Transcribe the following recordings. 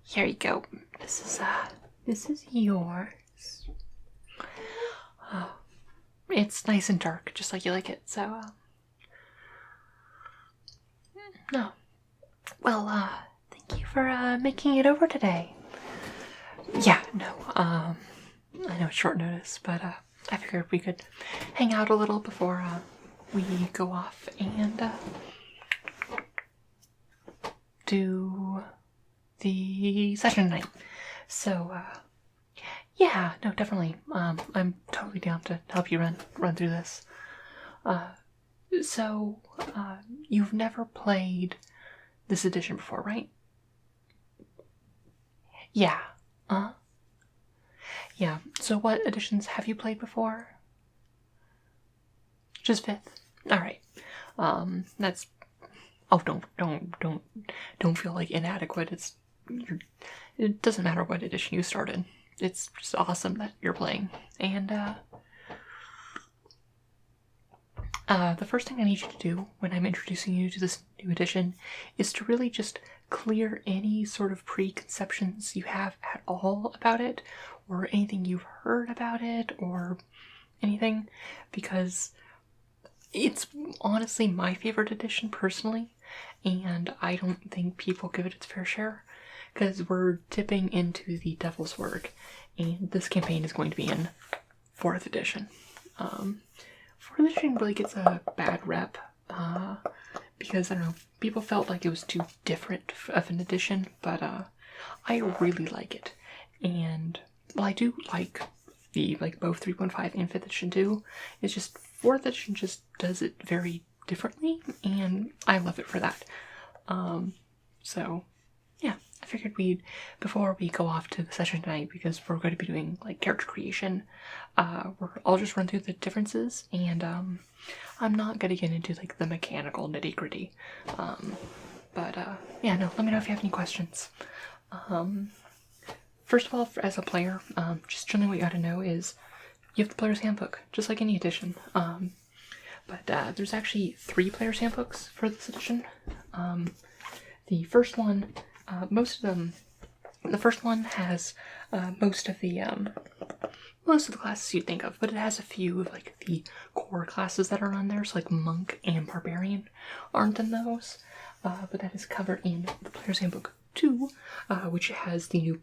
Here you go. This is yours. Oh, it's nice and dark, just like you like it, so, no. Well, thank you for, making it over today. Yeah, no, I know it's short notice, but, I figured we could hang out a little before, we go off and, do the session tonight. So, yeah, no, definitely. I'm totally down to help you run through this. So, you've never played this edition before, right? Yeah. Yeah. So what editions have you played before? Just 5th? Alright. That's... Oh, don't feel like inadequate. It doesn't matter what edition you started. It's just awesome that you're playing. And, the first thing I need you to do when I'm introducing you to this new edition is to really just clear any sort of preconceptions you have at all about it, or anything you've heard about it, or anything, because it's honestly my favorite edition personally, and I don't think people give it its fair share, because we're dipping into the Devil's Work, and this campaign is going to be in 4th edition. 4th edition really gets a bad rep, because, I don't know, people felt like it was too different of an edition, but, I really like it. And, well, I do like both 3.5 and 5th edition too. It's just 4th edition just does it very differently, and I love it for that. So, yeah, I figured before we go off to the session tonight, because we're going to be doing, like, character creation, I'll just run through the differences, and, I'm not going to get into, like, the mechanical nitty-gritty. But, yeah, no, let me know if you have any questions. First of all, as a player, just generally what you gotta know is you have the player's handbook, just like any edition. But there's actually 3 player's handbooks for this edition. The first one, the first one has most of the classes you'd think of, but it has a few of, like, the core classes that are on there, so, like, Monk and Barbarian aren't in those, but that is covered in the Player's Handbook 2, which has the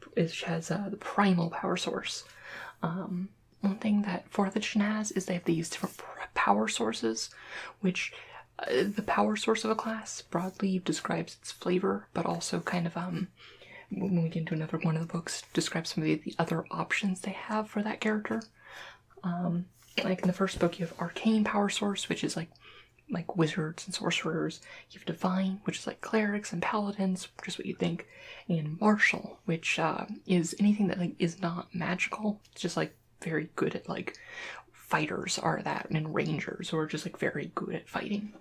Primal Power Source. One thing that 4th edition has is they have these different power sources, which the power source of a class broadly describes its flavor, but also kind of, when we get into another one of the books, describes some of the other options they have for that character. Like in the first book, you have Arcane Power Source, which is like wizards and sorcerers. You have Divine, which is like clerics and paladins, which is what you think, and Martial, which is anything that, like, is not magical. It's just, like, very good at, like, fighters are that, and rangers who are just, like, very good at fighting.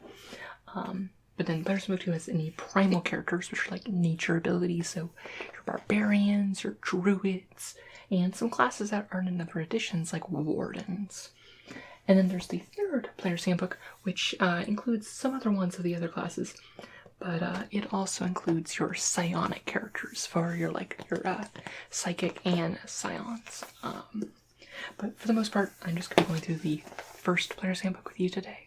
But then Player's Handbook 2 has any primal characters, which are, like, nature abilities, so your barbarians, your druids, and some classes that aren't in other editions, like wardens. And then there's the 3rd Player's Handbook, which includes some other ones of the other classes, but it also includes your psionic characters for your psychic and scions. But for the most part, I'm just going to be going through the first Player's Handbook with you today.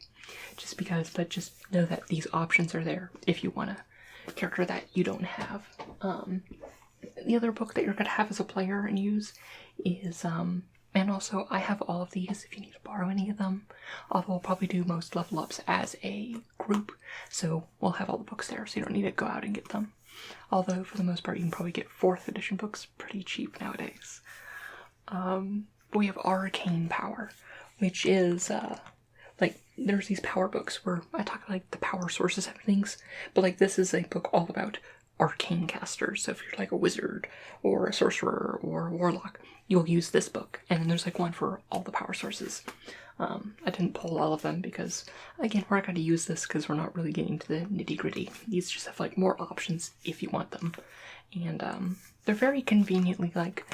But just know that these options are there if you want a character that you don't have. The other book that you're going to have as a player and use is, and also I have all of these if you need to borrow any of them, although we'll probably do most level ups as a group, so we'll have all the books there, so you don't need to go out and get them. Although, for the most part, you can probably get 4th edition books pretty cheap nowadays. We have Arcane Power, which is, there's these power books where I talk like the power sources of things, but, like, this is a book all about arcane casters. So if you're, like, a wizard or a sorcerer or a warlock, you'll use this book. And then there's, like, one for all the power sources. I didn't pull all of them because, again, we're not going to use this because we're not really getting to the nitty-gritty. These just have, like, more options if you want them. And they're very conveniently, like,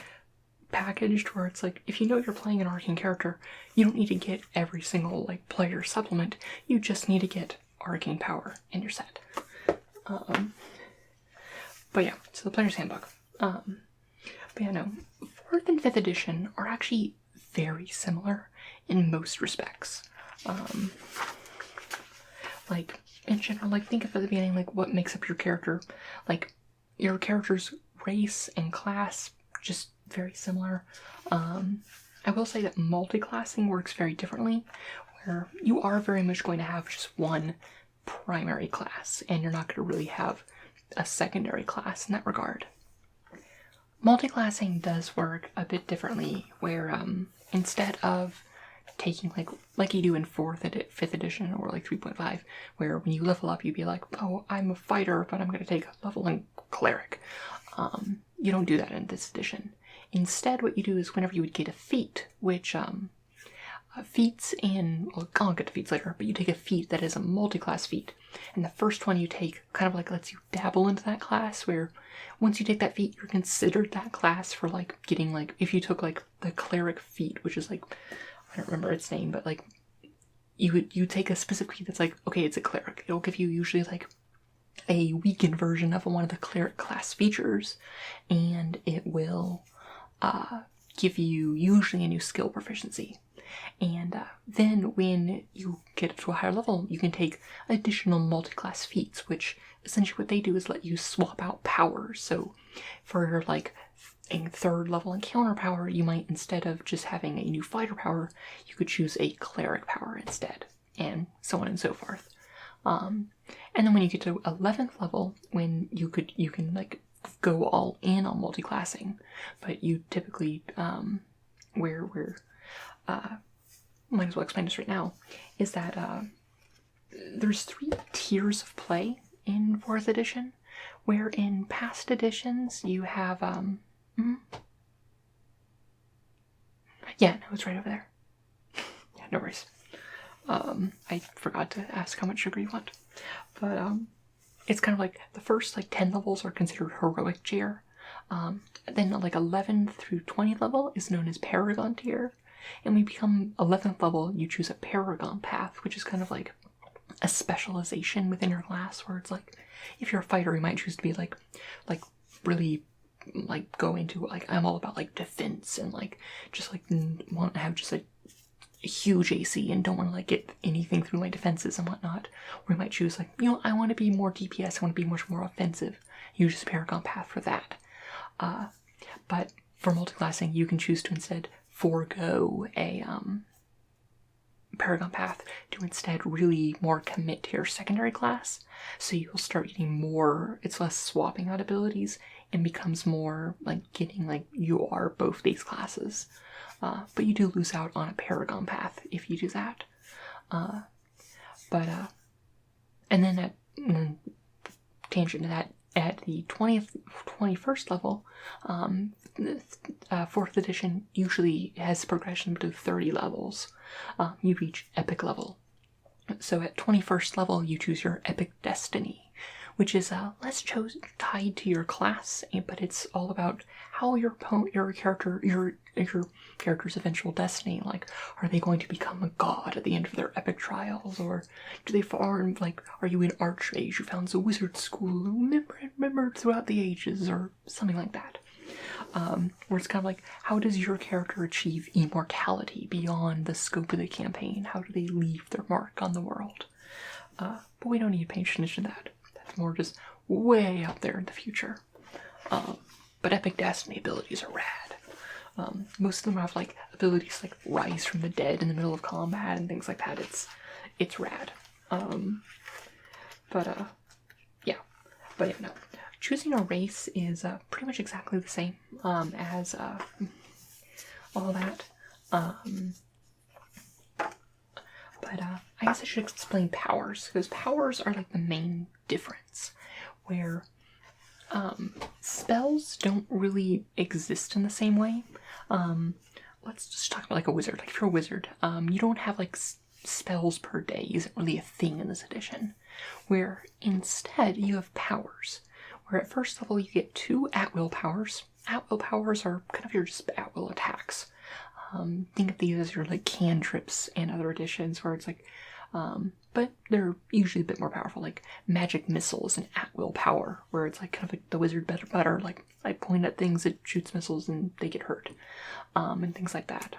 packaged where it's like, if you know you're playing an arcane character, you don't need to get every single like player supplement. You just need to get arcane power in your set. But yeah, so the player's handbook. But yeah, no, 4th and 5th edition are actually very similar in most respects. Like, in general, like, think of at the beginning, like, what makes up your character. Like, your character's race and class, just very similar. I will say that multiclassing works very differently, where you are very much going to have just one primary class, and you're not going to really have a secondary class in that regard. Multiclassing does work a bit differently, where instead of taking like you do in 5th edition or like 3.5, where when you level up you'd be like, oh, I'm a fighter, but I'm going to take a level in cleric. You don't do that in this edition. Instead, what you do is whenever you would get a feat, which feats in, well, I'll get to feats later, but you take a feat that is a multi-class feat, and the first one you take kind of like lets you dabble into that class, where once you take that feat, you're considered that class for like getting like, if you took like the cleric feat, which is like, I don't remember its name, but like you take a specific feat that's like, okay, it's a cleric. It'll give you usually like a weakened version of one of the cleric class features, and it will give you usually a new skill proficiency. And then when you get to a higher level, you can take additional multi-class feats, which essentially what they do is let you swap out powers. So for like a 3rd level encounter power, you might, instead of just having a new fighter power, you could choose a cleric power instead, and so on and so forth. And then when you get to 11th level, when you can like go all in on multi-classing, but you typically might as well explain this right now, is that there's 3 tiers of play in 4th edition, where in past editions you have yeah, no, it's right over there. Yeah, no worries. I forgot to ask how much sugar you want, but it's kind of like the first like 10 levels are considered heroic tier. Then like 11 through 20 level is known as Paragon tier. And when you become 11th level, you choose a Paragon path, which is kind of like a specialization within your class, where it's like, if you're a fighter, you might choose to be like really like go into like, I'm all about like defense and like just like want to have just like a huge AC and don't want to like get anything through my defenses and whatnot. Or you might choose like, you know, I want to be more DPS, I want to be much more offensive. You choose a Paragon path for that. But for multiclassing, you can choose to instead forego a Paragon path to instead really more commit to your secondary class. So you'll start getting more, it's less swapping out abilities and becomes more like getting like you are both these classes. But you do lose out on a Paragon path if you do that. And then tangent to that, at the 21st level, 4th edition usually has progression to 30 levels. You reach epic level. So at 21st level, you choose your epic destiny, which is less tied to your class, but it's all about how your character's eventual destiny. Like, are they going to become a god at the end of their epic trials, or do they fall like, are you an archmage who founds a wizard school remembered throughout the ages, or something like that. Where it's kind of like, how does your character achieve immortality beyond the scope of the campaign? How do they leave their mark on the world? But we don't need to pay attention to that. That's more just way out there in the future. But epic destiny abilities are rad. Most of them have like abilities like rise from the dead in the middle of combat and things like that. It's rad. Yeah. But yeah, no. Choosing a race is pretty much exactly the same as all that. I guess I should explain powers, because powers are like the main difference, where spells don't really exist in the same way. Let's just talk about like a wizard. Like if you're a wizard, you don't have like spells per day isn't really a thing in this edition, where instead you have powers. Where at first level you get 2 at-will powers, at-will powers are kind of your just at-will attacks. Think of these as your like cantrips and other additions where it's like, but they're usually a bit more powerful, like magic missiles and at-will power, where it's like kind of like the wizard better, like I point at things, it shoots missiles and they get hurt, and things like that.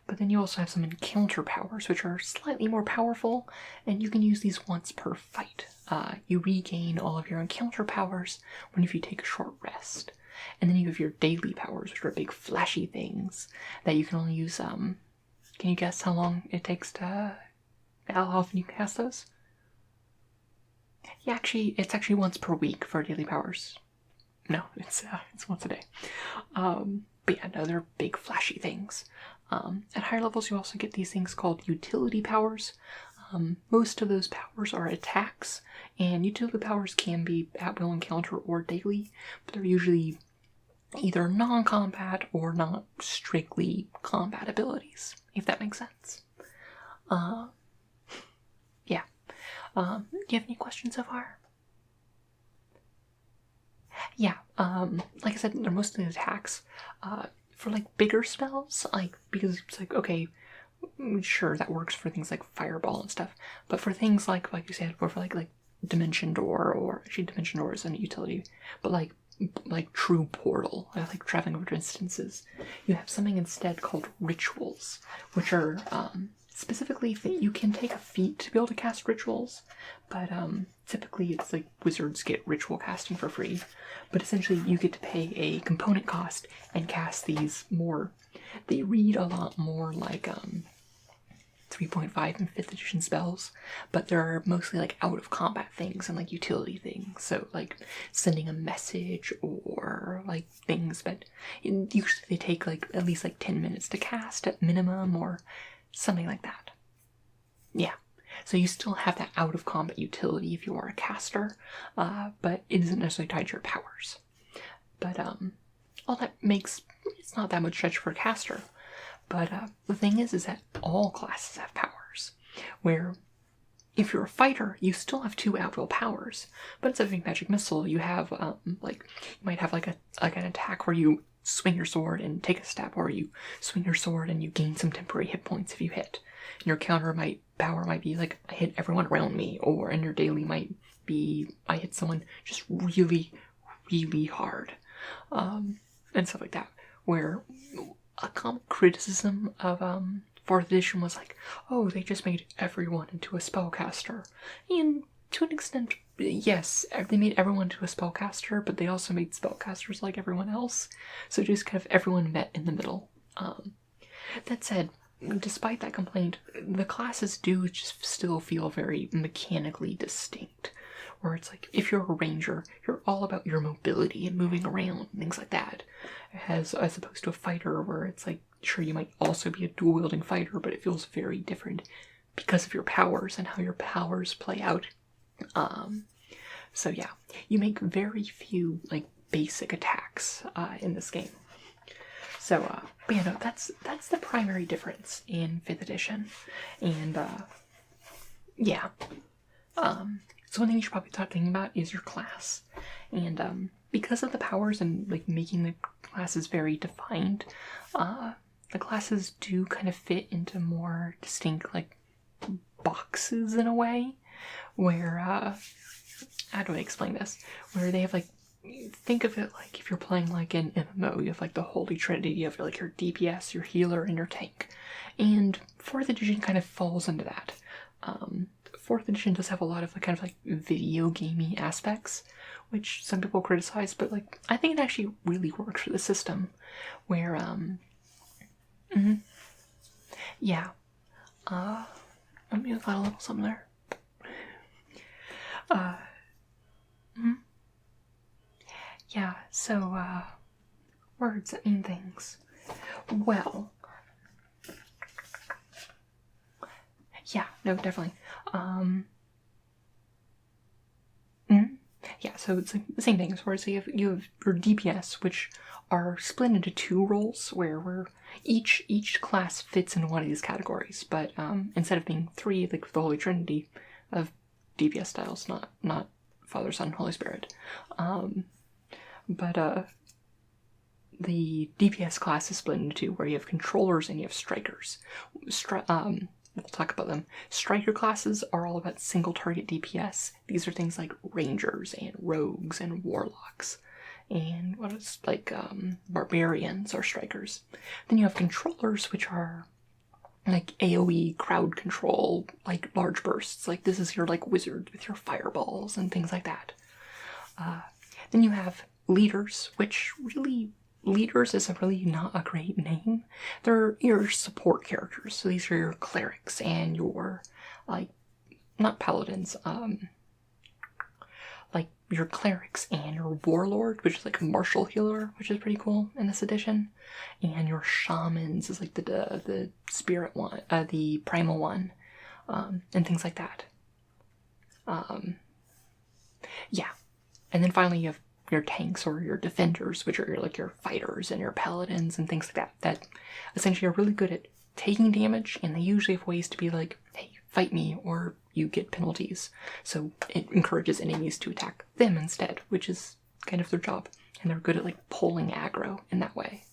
But then you also have some encounter powers, which are slightly more powerful, and you can use these once per fight. You regain all of your encounter powers if you take a short rest. And then you have your daily powers, which are big flashy things that you can only use, can you guess how long it takes to, how often you can cast those? Yeah, it's actually once per week for daily powers. No, it's once a day. But yeah, no, they're big flashy things. At higher levels, you also get these things called utility powers. Most of those powers are attacks, and utility powers can be at-will encounter or daily, but they're usually either non-combat or not strictly combat abilities, if that makes sense. Yeah. Do you have any questions so far? Yeah, like I said, they're mostly attacks. For like bigger spells, like, because it's like, okay, sure, that works for things like fireball and stuff, but for things like you said, or for like dimension door, or actually dimension door is a utility, but like true portal, like traveling over distances, you have something instead called rituals, which are specifically you can take a feat to be able to cast rituals, but typically it's like wizards get ritual casting for free, but essentially you get to pay a component cost and cast these more. They read a lot more like 3.5 and 5th edition spells, but they're mostly like out of combat things and like utility things. So like sending a message or like things, but usually they take like at least like 10 minutes to cast at minimum or something like that. Yeah. So you still have that out of combat utility if you are a caster, but it isn't necessarily tied to your powers. But all that makes it's not that much stretch for a caster. But the thing is that all classes have powers, where if you're a fighter, you still have 2 at-will powers, but instead of a magic missile, you have like you might have like an attack where you swing your sword and take a stab, or you swing your sword and you gain some temporary hit points if you hit. And your counter power might be like I hit everyone around me, or and your daily might be I hit someone just really, really hard, and stuff like that. Where a common criticism of 4th edition was like, oh, they just made everyone into a spellcaster. And to an extent, yes, they made everyone into a spellcaster, but they also made spellcasters like everyone else. So just kind of everyone met in the middle. That said, despite that complaint, the classes do just still feel very mechanically distinct. Where it's like, if you're a ranger, you're all about your mobility and moving around and things like that. As opposed to a fighter where it's like, sure, you might also be a dual-wielding fighter, but it feels very different because of your powers and how your powers play out. So yeah, you make very few, like, basic attacks in this game. So, but yeah, no, that's the primary difference in 5th edition. And, yeah. So one thing you should probably start thinking about is your class. And because of the powers and like making the classes very defined, the classes do kind of fit into more distinct like boxes in a way, where how do I explain this? Where they have like, think of it like if you're playing like an MMO, you have like the Holy Trinity, you have like your DPS, your healer, and your tank. And 4th edition kind of falls into that. 4th edition does have a lot of like, kind of like video gamey aspects, which some people criticize, but like I think it actually really works for the system. Where yeah, let me got a little something there. Yeah, so words that mean things. Well, yeah, no, definitely. Yeah, so it's like the same thing as far as you have your DPS, which are split into 2 roles, where each class fits in one of these categories, but instead of being 3, like the Holy Trinity of DPS styles, not Father, Son, Holy Spirit. But the DPS class is split into two, where you have controllers and you have strikers. We'll talk about them. Striker classes are all about single target DPS. These are things like rangers and rogues and warlocks. And what is like barbarians or strikers. Then you have controllers, which are like AoE crowd control, like large bursts. Like this is your like wizard with your fireballs and things like that. Then you have leaders, which really, leaders is really not a great name. They're your support characters. So these are your clerics and your, like, not paladins, like your clerics and your warlord, which is like a martial healer, which is pretty cool in this edition. And your shamans is like the spirit one, the primal one, and things like that. Yeah. And then finally you have your tanks or your defenders, which are like your fighters and your paladins and things like that, that essentially are really good at taking damage, and they usually have ways to be like, hey, fight me, or you get penalties. So it encourages enemies to attack them instead, which is kind of their job. And they're good at like pulling aggro in that way.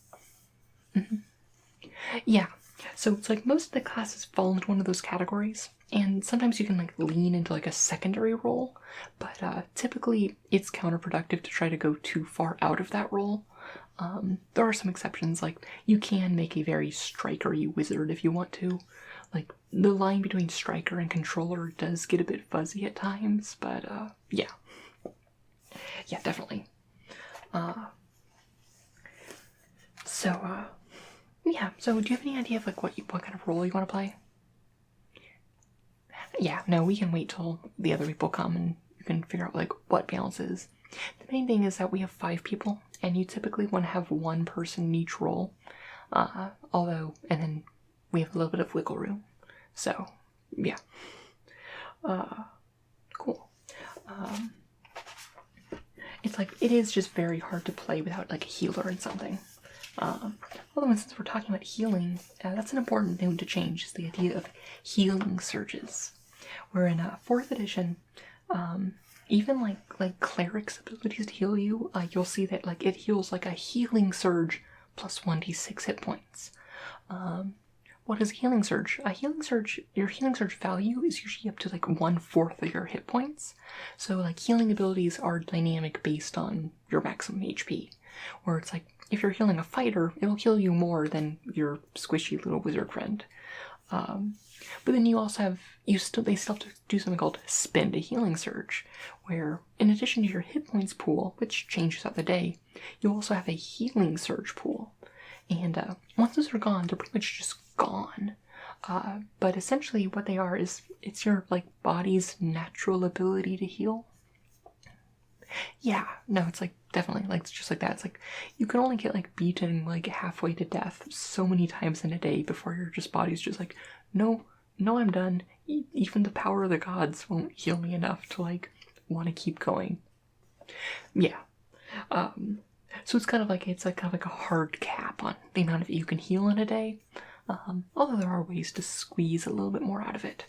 Yeah, so it's like most of the classes fall into one of those categories, and sometimes you can like lean into like a secondary role, but typically it's counterproductive to try to go too far out of that role. There are some exceptions, like you can make a very strikery wizard if you want to. Like the line between striker and controller does get a bit fuzzy at times, but yeah. Yeah, definitely. Yeah, so do you have any idea of like what kind of role you want to play? Yeah, no, we can wait till the other people come and you can figure out like what balance is. The main thing is that we have 5 people, and you typically want to have one person in each role. And then we have a little bit of wiggle room. So, yeah. Cool. It's like, it is just very hard to play without like a healer and something. Although since we're talking about healing, that's an important thing to change, is the idea of healing surges. Where in 4th edition, even like clerics' abilities to heal you, you'll see that like it heals like a healing surge plus 1d6 hit points. What is a healing surge? Your healing surge value is usually up to like 1/4 of your hit points. So like healing abilities are dynamic based on your maximum HP. Where it's like, if you're healing a fighter, it'll heal you more than your squishy little wizard friend. But then you also have, they still have to do something called spend a healing surge, where in addition to your hit points pool, which changes throughout the day, you also have a healing surge pool. And once those are gone, they're pretty much just gone. But essentially what they are is, it's your like body's natural ability to heal. Yeah, no, it's like definitely like, it's just like that. It's like you can only get like beaten like halfway to death so many times in a day before your body's just like, no, I'm done. Even the power of the gods won't heal me enough to like want to keep going. Yeah. So it's kind of like, a hard cap on the amount of it you can heal in a day. Although there are ways to squeeze a little bit more out of it.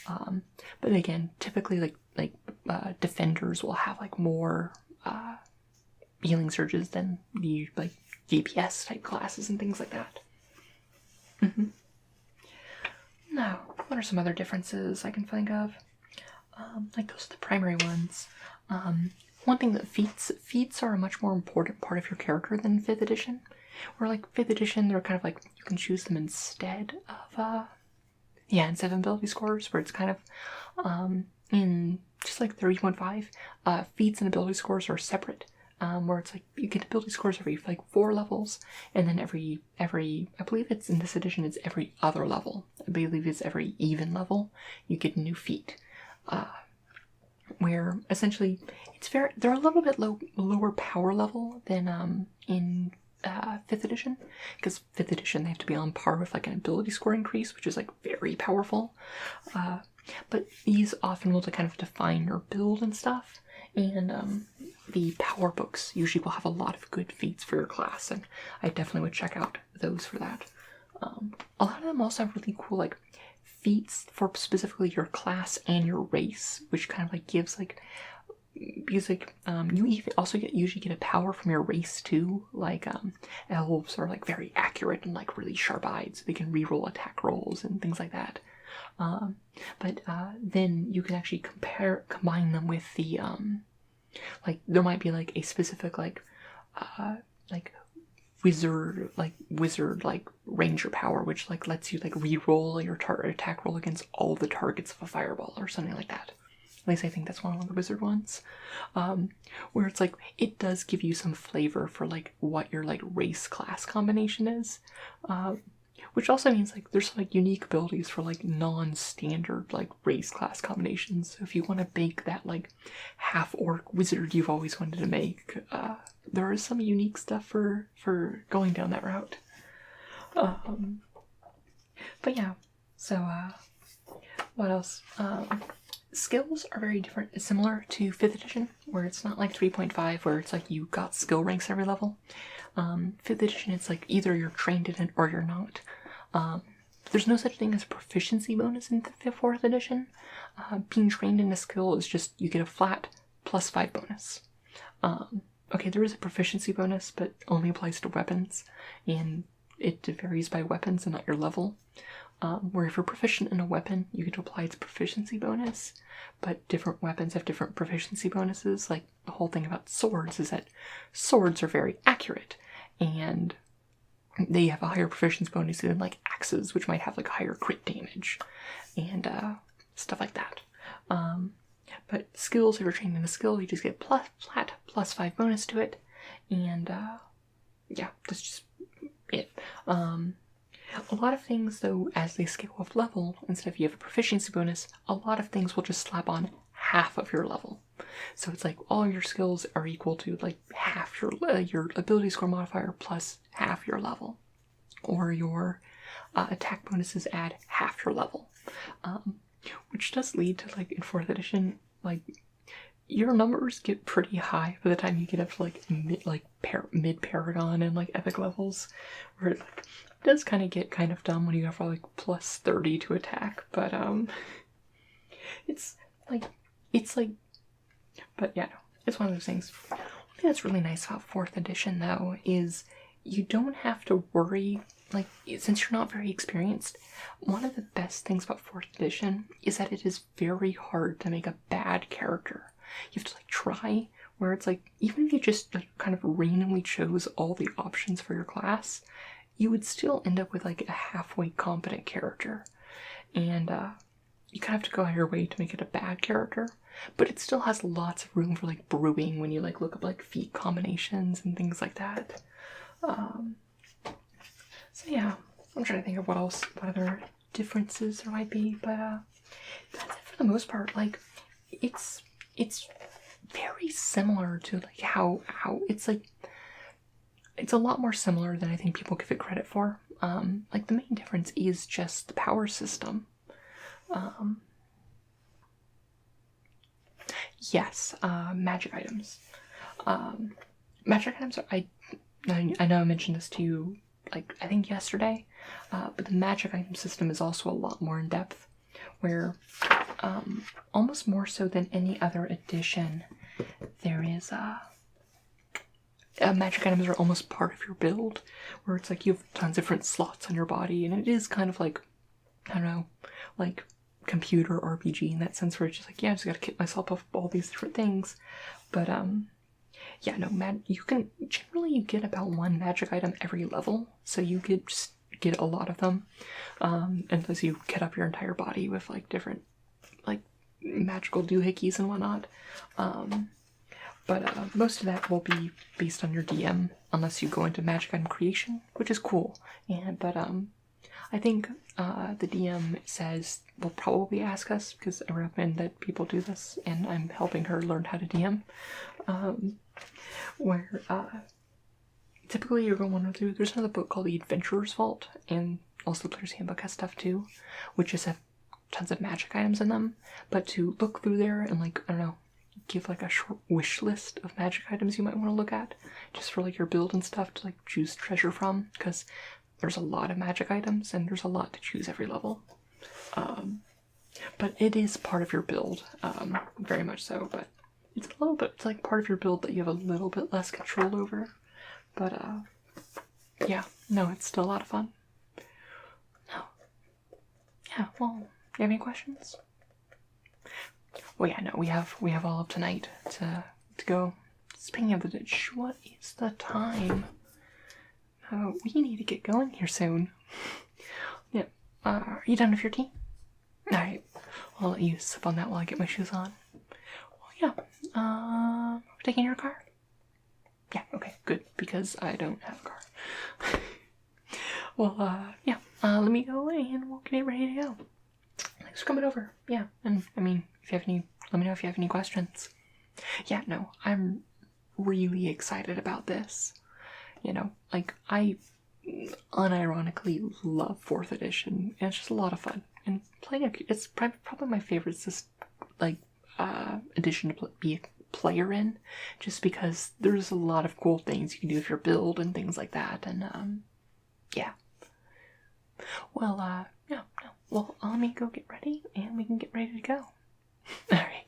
But again, typically defenders will have like more healing surges than the like DPS type classes and things like that. Now, what are some other differences I can think of? Like those are the primary ones. One thing that feats are a much more important part of your character than 5th edition. Where like 5th edition, they're kind of like, you can choose them instead of instead of ability scores, where it's kind of in just like 30.5, feats and ability scores are separate. Where it's like you get ability scores every like 4 levels, and then every I believe it's in this edition it's every other level. I believe it's every even level you get a new feat. Where essentially they're a little bit lower power level than in 5th edition, because 5th edition they have to be on par with like an ability score increase, which is like very powerful. But these often will kind of define your build and stuff, and the power books usually will have a lot of good feats for your class, and I definitely would check out those for that. A lot of them also have really cool like feats for specifically your class and your race, which kind of like gives like because like you even also usually get a power from your race too. Like elves are like very accurate and like really sharp-eyed, so they can reroll attack rolls and things like that. But then you can actually combine them with the like there might be like a specific like wizard like ranger power, which like lets you like re-roll your attack roll against all the targets of a fireball or something like that. At least I think that's one of the wizard ones. Where it's like it does give you some flavor for like what your like race class combination is. Which also means like there's like unique abilities for like non-standard like race class combinations. So if you want to bake that like half-orc wizard you've always wanted to make, there is some unique stuff for going down that route. But yeah, so what else? Skills are very different, similar to 5th edition, where it's not like 3.5, where it's like you got skill ranks every level. 5th edition, it's like either you're trained in it or you're not. There's no such thing as a proficiency bonus in 4th edition. Being trained in a skill is just, you get a flat +5 bonus. Okay, there is a proficiency bonus, but only applies to weapons, and it varies by weapons and not your level. Where if you're proficient in a weapon, you get to apply its proficiency bonus, but different weapons have different proficiency bonuses. Like, the whole thing about swords is that swords are very accurate, and they have a higher proficiency bonus than, like, axes, which might have, like, higher crit damage, and stuff like that. But skills, if you're trained in a skill, you just get flat +5 bonus to it, and, yeah, that's just it. A lot of things, though, as they scale up level, instead of you have a proficiency bonus, a lot of things will just slap on half of your level. So it's like all your skills are equal to like half your ability score modifier plus half your level. Or your attack bonuses add half your level. Which does lead to, like, in 4th edition, like, your numbers get pretty high by the time you get up to like mid Paragon and like epic levels, where it like, does kind of get kind of dumb when you have like +30 to attack, but it's like, but yeah, no, it's one of those things. One thing that's really nice about 4th edition though is you don't have to worry, like, since you're not very experienced. One of the best things about 4th edition is that it is very hard to make a bad character. You have to like try, where it's like, even if you just like kind of randomly chose all the options for your class, you would still end up with like a halfway competent character. And you kind of have to go out of your way to make it a bad character, but it still has lots of room for like brewing when you like look up like feat combinations and things like that. So yeah, I'm trying to think of what other differences there might be, but that's it for the most part. Like, it's very similar to like how it's like, it's a lot more similar than I think people give it credit for. Like, the main difference is just the power system. Yes, magic items. Magic items are, I know I mentioned this to you, like, I think yesterday, but the magic item system is also a lot more in depth, where almost more so than any other edition, there is magic items are almost part of your build, where it's like you have tons of different slots on your body, and it is kind of like, I don't know, like computer RPG in that sense, where it's just like, yeah, I just gotta kit myself up with all these different things. But yeah, no, you can generally get about one magic item every level, so you could just get a lot of them, unless you kit up your entire body with like different like magical doohickeys and whatnot. But most of that will be based on your DM, unless you go into magic item creation, which is cool. But I think the DM says will probably ask us, because I recommend that people do this, and I'm helping her learn how to DM. Where typically you're going to want to do, there's another book called The Adventurer's Vault, and also the Player's Handbook has stuff too, which just have tons of magic items in them. But to look through there and like, I don't know, give like a short wish list of magic items you might want to look at, just for like your build and stuff, to like choose treasure from, because there's a lot of magic items and there's a lot to choose every level. But it is part of your build, very much so. But it's a little bit, it's like part of your build that you have a little bit less control over. But, yeah, no, it's still a lot of fun. No. Yeah, well, you have any questions? Well, yeah, no, we have all of tonight to go. Speaking of the ditch, what is the time? We need to get going here soon. Yeah, are you done with your tea? Alright, I'll let you sip on that while I get my shoes on. Well, yeah, we're taking your car? Yeah, okay, good, because I don't have a car. Well, yeah, let me go and we'll get ready to go. Thanks for coming over. Yeah, and I mean, if you have any, let me know if you have any questions. Yeah, no, I'm really excited about this. You know, like, I unironically love 4th edition, and it's just a lot of fun. And playing it's probably my favorite, like, edition to be a player in, just because there's a lot of cool things you can do with your build and things like that, and, yeah. Well, yeah, no. Well, let me go get ready, and we can get ready to go. Alright.